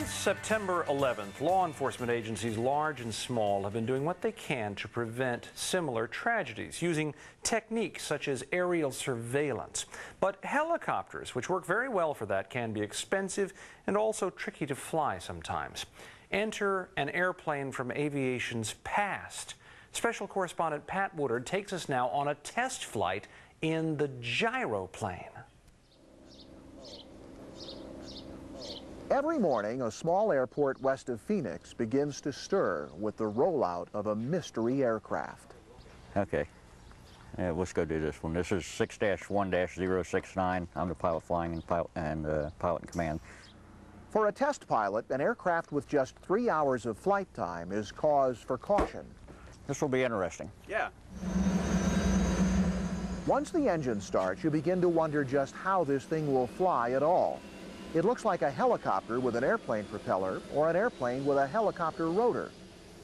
Since September 11th, law enforcement agencies large and small have been doing what they can to prevent similar tragedies using techniques such as aerial surveillance. But helicopters, which work very well for that, can be expensive and also tricky to fly sometimes. Enter an airplane from aviation's past. Special correspondent Pat Woodard takes us now on a test flight in the gyroplane. Every morning, a small airport west of Phoenix begins to stir with the rollout of a mystery aircraft. Okay, let's go do this one. This is 6-1-069. I'm the pilot flying and pilot in command. For a test pilot, an aircraft with just 3 hours of flight time is cause for caution. This will be interesting. Yeah. Once the engine starts, you begin to wonder just how this thing will fly at all. It looks like a helicopter with an airplane propeller or an airplane with a helicopter rotor.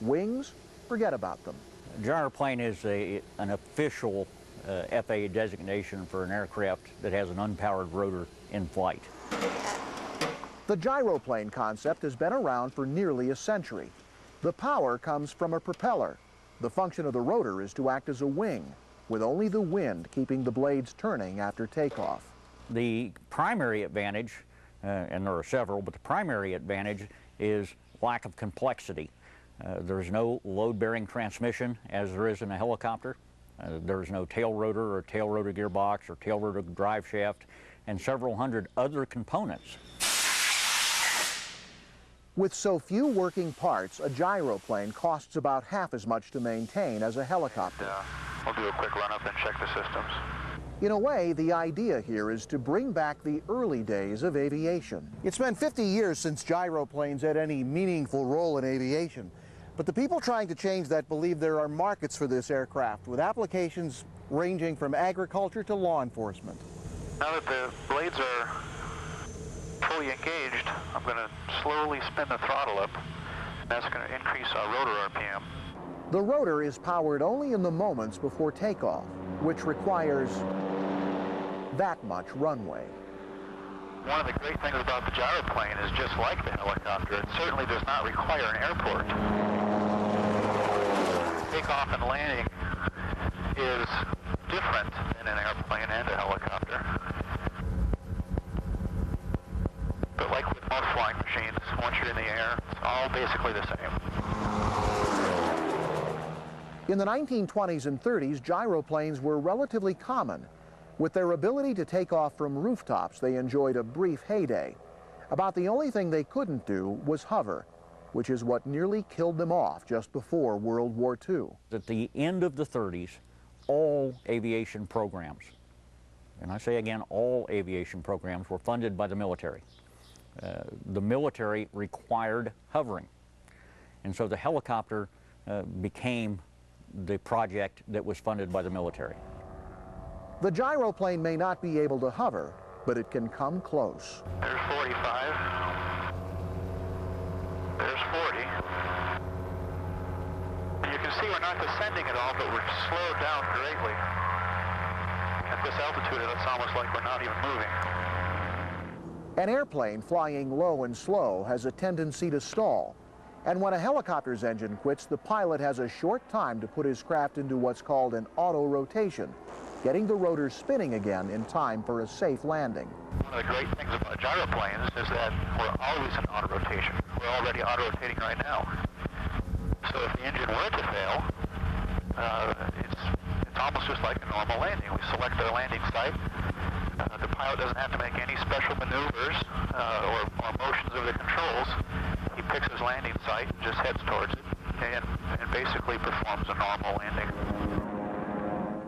Wings? Forget about them. Gyroplane is an official FAA designation for an aircraft that has an unpowered rotor in flight. The gyroplane concept has been around for nearly a century. The power comes from a propeller. The function of the rotor is to act as a wing, with only the wind keeping the blades turning after takeoff. The primary advantage, and there are several, but the primary advantage is lack of complexity. There's no load-bearing transmission as there is in a helicopter. There's no tail rotor or tail rotor gearbox or tail rotor drive shaft and several hundred other components. With so few working parts, a gyroplane costs about half as much to maintain as a helicopter. We'll do a quick run-up and check the systems. In a way, the idea here is to bring back the early days of aviation. It's been 50 years since gyroplanes had any meaningful role in aviation, but the people trying to change that believe there are markets for this aircraft, with applications ranging from agriculture to law enforcement. Now that the blades are fully engaged, I'm going to slowly spin the throttle up. That's going to increase our rotor RPM. The rotor is powered only in the moments before takeoff, which requires that much runway. One of the great things about the gyroplane is, just like the helicopter, it certainly does not require an airport. Takeoff and landing is different in an airplane and a helicopter. But like with most flying machines, once you're in the air, it's all basically the same. In the 1920s and 30s, gyroplanes were relatively common. With their ability to take off from rooftops, they enjoyed a brief heyday. About the only thing they couldn't do was hover, which is what nearly killed them off just before World War II. At the end of the 30s, all aviation programs, and I say again, all aviation programs were funded by the military. The military required hovering, and so the helicopter became the project that was funded by the military. The gyroplane may not be able to hover, but it can come close. There's 45. There's 40. You can see we're not descending at all, but we're slowed down greatly. At this altitude, it's almost like we're not even moving. An airplane flying low and slow has a tendency to stall. And when a helicopter's engine quits, the pilot has a short time to put his craft into what's called an auto-rotation, getting the rotor spinning again in time for a safe landing. One of the great things about gyroplanes is that we're always in auto-rotation. We're already auto-rotating right now. So if the engine were to fail, it's almost just like a normal landing. We select our landing site. The pilot doesn't have to make any special maneuvers or motions of the controls. He picks his landing site and just heads towards it and basically performs a normal landing.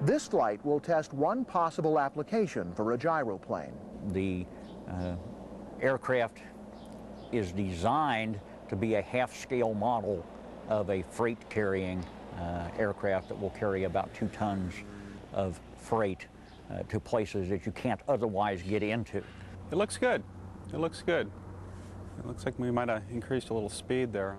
This flight will test one possible application for a gyroplane. The aircraft is designed to be a half-scale model of a freight-carrying aircraft that will carry about 2 tons of freight to places that you can't otherwise get into. It looks good. It looks good. It looks like we might have increased a little speed there.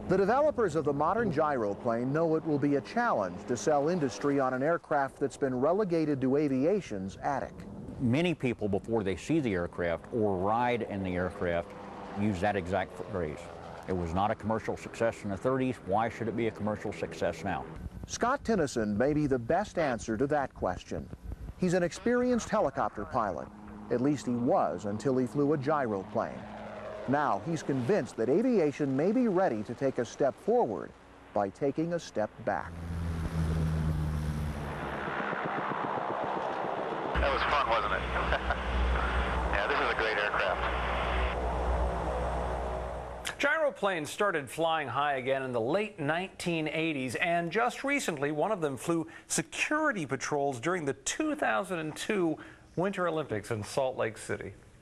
The developers of the modern gyroplane know it will be a challenge to sell industry on an aircraft that's been relegated to aviation's attic. Many people, before they see the aircraft or ride in the aircraft, used that exact phrase. It was not a commercial success in the 30s. Why should it be a commercial success now? Scott Tennyson may be the best answer to that question. He's an experienced helicopter pilot. At least he was until he flew a gyroplane. Now he's convinced that aviation may be ready to take a step forward by taking a step back. That was fun, wasn't it? Yeah, this is a great aircraft. Gyroplanes started flying high again in the late 1980s, and just recently one of them flew security patrols during the 2002 Winter Olympics in Salt Lake City.